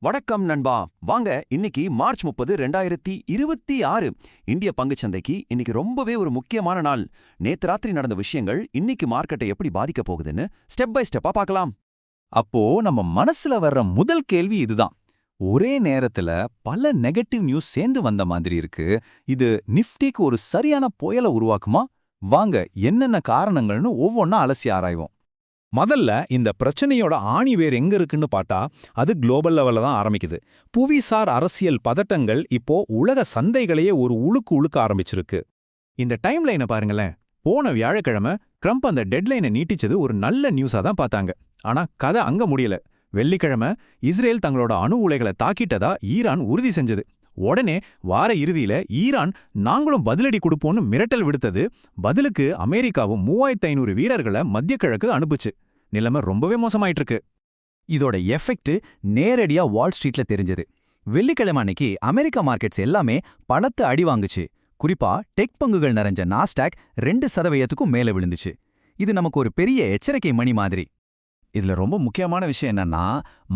வணக்கம் நண்பா. வாங்க இன்னைக்கு மார்ச் 30 2026 இந்திய பங்குச்சந்தைக்கு இன்னைக்கு ரொம்பவே ஒரு முக்கியமான நாள். நேத்து ராத்திரி நடந்த விஷயங்கள் இன்னைக்கு மார்க்கெட்டை எப்படி பாதிக்க போகுதுன்னு ஸ்டெப் பை ஸ்டெப்பா பார்க்கலாம். அப்போ நம்ம மனசுல வர்ற முதல் கேள்வி இதுதான். ஒரே நேரத்துல பல நெகட்டிவ் நியூஸ் சேர்ந்து வந்த மாதிரி இருக்கு. இது நிஃப்டிக்கு ஒரு சரியான புயலை உருவாக்குமா? வாங்க என்னென்ன காரணங்கள்னு ஒவ்வொன்னா அலசி ஆராய்வோம். முதல்ல இந்த பிரச்சனையோட ஆணி வேர் எங்க இருக்குன்னு பார்த்தா அது குளோபல் லெவல்ல தான் ஆரம்பிக்குது. புவிசார் அரசியல் பதட்டங்கள் இப்போ உலக சந்தைகளையே ஒரு உழுக்க ஆரம்பிச்சிருக்கு. இந்த டைம் லைனை பாருங்களேன். போன வியாழக்கிழமை ட்ரம்ப் அந்த டெட்லைனை நீட்டிச்சது ஒரு நல்ல நியூஸா தான் பார்த்தாங்க. ஆனா கதை அங்க முடியல. வெள்ளிக்கிழமை இஸ்ரேல் தங்களோட அணு உலைகளை தாக்கிட்டதா ஈரான் உறுதி செஞ்சது. உடனே வார இறுதியில ஈரான் நாங்களும் பதிலடி கொடுப்போம்னு மிரட்டல் விடுத்தது. பதிலுக்கு அமெரிக்காவும் 3500 வீரர்களை மத்திய கிழக்கு அனுப்புச்சு. நிலைமை ரொம்பவே மோசமாயிட்டு இருக்கு. இதோட எஃபெக்ட் நேரடியா வால் ஸ்ட்ரீட்ல தெரிஞ்சது. வெள்ளிக்கிழமை அன்னைக்கு அமெரிக்கா மார்க்கெட்ஸ் எல்லாமே பலத்த அடி வாங்குச்சு. குறிப்பா டெக் பங்குகள் நிறைஞ்ச நாஸ்டாக் 2% மேல விழுந்துச்சு. இது நமக்கு ஒரு பெரிய எச்சரிக்கை மணி மாதிரி. இதுல ரொம்ப முக்கியமான விஷயம் என்னன்னா,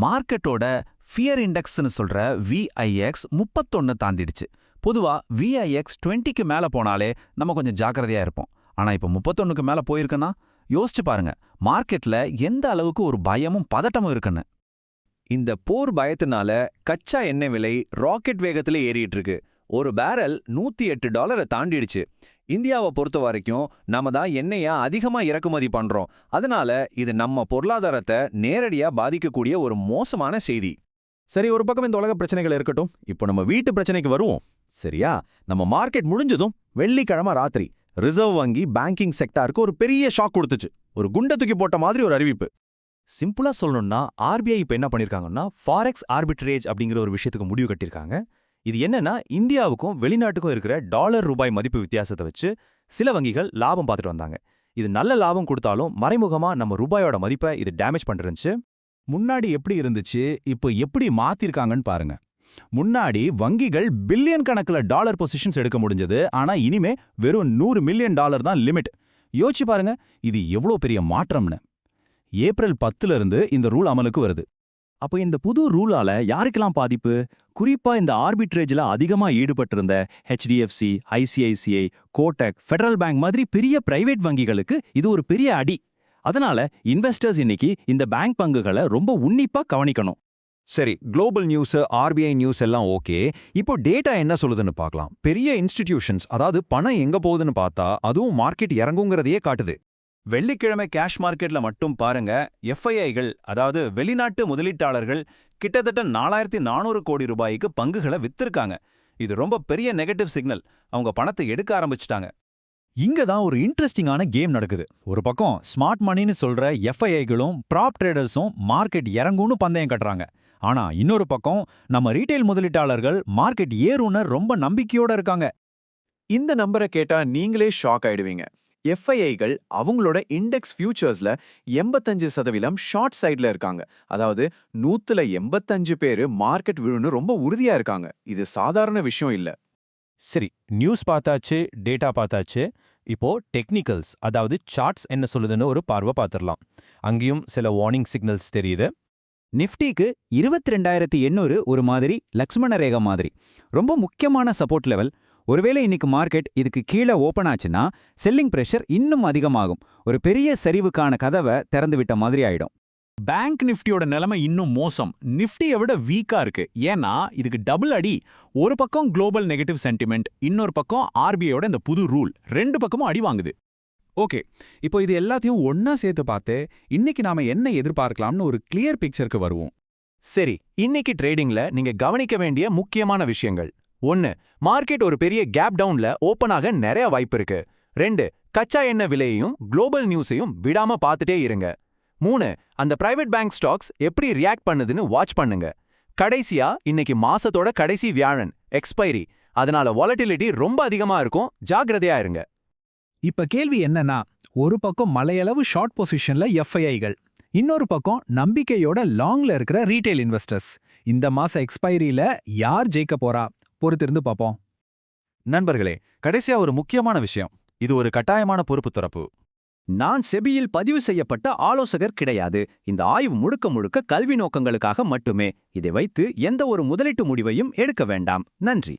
மார்க்கெட்டோட ஃபியர் இண்டெக்ஸ்னு சொல்ற VIX 31 தாண்டிடுச்சு. பொதுவா VIX 20க்கு மேல போனாலே நம்ம கொஞ்சம் ஜாக்கிரதையா இருப்போம். ஆனா இப்ப 31க்கு மேல போயிருக்குன்னா யோசிச்சு பாருங்க, மார்க்கெட்ல எந்த அளவுக்கு ஒரு பயமும் பதட்டமும் இருக்குன்னு. இந்த போர் பயத்தினால கச்சா எண்ணெய் விலை ராக்கெட் வேகத்துல ஏறிட்டு இருக்கு. ஒரு பேரல் $108 தாண்டிடுச்சு. இந்தியாவை பொறுத்த வரைக்கும் நாம தான் எண்ணெயை அதிகமா இறக்குமதி பண்றோம். அதனால இது நம்ம பொருளாதாரத்தை நேரடியா பாதிக்கக்கூடிய ஒரு மோசமான செய்தி. சரி, ஒரு பக்கம் இந்த உலக பிரச்சனைகள் இருக்கட்டும். இப்போ நம்ம வீட்டு பிரச்சனைக்கு வருவோம். சரியா, நம்ம மார்க்கெட் முடிஞ்சதும் வெள்ளிக்கிழமை ராத்திரி ரிசர்வ் வங்கி பேங்கிங் செக்டாருக்கு ஒரு பெரிய ஷாக் கொடுத்துச்சு. ஒரு குண்டை தூக்கி போட்ட மாதிரி ஒரு அறிவிப்பு. சிம்பிளா சொல்லணும்னா RBI இப்ப என்ன பண்ணிருக்காங்கன்னா ஃபாரெக்ஸ் ஆர்பிட்ரேஜ் அப்படிங்கிற ஒரு விஷயத்துக்கு முடிவு கட்டியிருக்காங்க. இது என்னன்னா, இந்தியாவுக்கும் வெளிநாட்டுக்கும் இருக்கிற டாலர் ரூபாய் மதிப்பு வித்தியாசத்தை வச்சு சில வங்கிகள் லாபம் பார்த்துட்டு வந்தாங்க. இது நல்ல லாபம் கொடுத்தாலும் மறைமுகமா நம்ம ரூபாயோட மதிப்பை இது டேமேஜ் பண்ணிருந்துச்சு. முன்னாடி எப்படி இருந்துச்சு, இப்போ எப்படி மாத்திருக்காங்கன்னு பாருங்க. முன்னாடி வங்கிகள் பில்லியன் கணக்குல டாலர் பொசிஷன்ஸ் எடுக்க முடிஞ்சது. ஆனா இனிமே வெறும் $100 மில்லியன் தான் லிமிட். யோசிச்சு பாருங்க, இது எவ்வளோ பெரிய மாற்றம்னு. ஏப்ரல் 10ல இருந்து இந்த ரூல் அமலுக்கு வருது. அப்போ இந்த புது ரூலால யாருக்கெல்லாம் பாதிப்பு? குறிப்பா இந்த ஆர்பிட்ரேஜ்ல அதிகமா ஈடுபட்டிருந்த HDFC, ICICI, Kotak, federal bank மாதிரி பெரிய பிரைவேட் வங்கிகளுக்கு இது ஒரு பெரிய அடி. அதனால இன்வெஸ்டர்ஸ் இன்னைக்கு இந்த பேங்க் பங்குகளை ரொம்ப உன்னிப்பா கவனிக்கணும். சரி, குளோபல் நியூஸ், RBI நியூஸ் எல்லாம் ஓகே. இப்போ டேட்டா என்ன சொல்லுதுன்னு பார்க்கலாம். பெரிய இன்ஸ்டிடியூஷன்ஸ், அதாவது பணம் எங்க போகுதுன்னு பார்த்தா அதுவும் மார்க்கெட் இறங்குங்கிறதையே காட்டுது. வெள்ளிக்கிழமை கேஷ் மார்க்கெட்ல மட்டும் பாருங்க, FIIகள் அதாவது வெளிநாட்டு முதலீட்டாளர்கள் கிட்டத்தட்ட 4400 கோடி ரூபாய்க்கு பங்குகளை வித்திருக்காங்க. இது ரொம்ப பெரிய நெகட்டிவ் சிக்னல். அவங்க பணத்தை எடுக்க ஆரம்பிச்சிட்டாங்க. இங்க தான் ஒரு இன்ட்ரெஸ்டிங்கான கேம் நடக்குது. ஒரு பக்கம் ஸ்மார்ட் மணின்னு சொல்ற FIIகளும் ப்ராப் ட்ரேடர்ஸும் மார்க்கெட் இறங்கும்னு பந்தயம் கட்டுறாங்க. ஆனா இன்னொரு பக்கம் நம்ம ரீட்டைல் முதலீட்டாளர்கள் மார்க்கெட் ஏறும்னு ரொம்ப நம்பிக்கையோட இருக்காங்க. இந்த நம்பரை கேட்டா நீங்களே ஷாக் ஆயிடுவீங்க. FIIகள் அவங்களோட இண்டெக்ஸ் ஃபியூச்சர்ஸ்ல 85% ஷார்ட் சைட்ல இருக்காங்க. அதாவது 185 பேரு மார்க்கெட் விழுன்னு ரொம்ப உறுதியா இருக்காங்க. இது சாதாரண விஷயம் இல்ல. சரி, நியூஸ் பார்த்தாச்சு, டேட்டா பார்த்தாச்சு. இப்போ டெக்னிக்கல்ஸ், அதாவது சார்ட்ஸ் என்ன சொல்லுதுன்னு ஒரு பார்வை பார்த்துடலாம். அங்கேயும் சில வார்னிங் சிக்னல்ஸ் தெரியுது. நிஃப்டிக்கு 22,800 ஒரு மாதிரி லக்ஷ்மண ரேகா மாதிரி ரொம்ப முக்கியமான சப்போர்ட் லெவல். ஒருவேளை இன்னைக்கு மார்க்கெட் இதுக்கு கீழே ஓபன் ஆச்சுன்னா செல்லிங் பிரஷர் இன்னும் அதிகமாகும். ஒரு பெரிய சரிவுக்கான கதவை திறந்து விட்ட மாதிரி ஆயிடும். பேங்க் நிஃப்டியோட நிலைமை இன்னும் மோசம். நிஃப்டியை விட வீக்கா இருக்கு. ஏன்னா இதுக்கு டபுள் அடி. ஒரு பக்கம் குளோபல் நெகட்டிவ் சென்டிமெண்ட், இன்னொரு பக்கம் RBIயோட இந்த புது ரூல். ரெண்டு பக்கமும் அடி வாங்குது. ஓகே, இப்போ இது எல்லாத்தையும் ஒன்னா சேர்த்து பார்த்து இன்னைக்கு நாம என்ன எதிர்பார்க்கலாம்னு ஒரு கிளியர் பிக்சருக்கு வருவோம். சரி, இன்னைக்கு ட்ரேடிங்ல நீங்க கவனிக்க வேண்டிய முக்கியமான விஷயங்கள். 1. மார்க்கெட் ஒரு பெரிய கேப் டவுன்ல ஓபன் ஆக நிறைய வாய்ப்பு இருக்கு. 2. கச்சா எண்ணெய் விலையையும் குளோபல் நியூஸையும் விடாம பார்த்துட்டே இருங்க. 3. அந்த பிரைவேட் பேங்க் ஸ்டாக்ஸ் எப்படி ரியாக்ட் பண்ணுதுன்னு வாட்ச் பண்ணுங்க. கடைசியா, இன்னைக்கு மாசத்தோட கடைசி வியாழன் எக்ஸ்பைரி. அதனால வாலட்டிலிட்டி ரொம்ப அதிகமா இருக்கும். ஜாக்கிரதையா இருங்க. இப்ப கேள்வி என்னன்னா, ஒரு பக்கம் மலையளவு ஷார்ட் பொசிஷன்ல FIIகள், இன்னொரு பக்கம் நம்பிக்கையோட லாங்ல இருக்கிற ரீட்டைல் இன்வெஸ்டர்ஸ். இந்த மாச எக்ஸ்பைரியில யார் ஜெயிக்க போறா? பொறுத்திருந்து பார்ப்போம். நண்பர்களே, கடைசியா ஒரு முக்கியமான விஷயம். இது ஒரு கட்டாயமான பொறுப்பு துறப்பு. நான் செபியில் பதிவு செய்யப்பட்ட ஆலோசகர் கிடையாது. இந்த ஆய்வு முழுக்க முழுக்க கல்வி நோக்கங்களுக்காக மட்டுமே. இதை வைத்து எந்த ஒரு முதலீட்டு முடிவையும் எடுக்க வேண்டாம். நன்றி.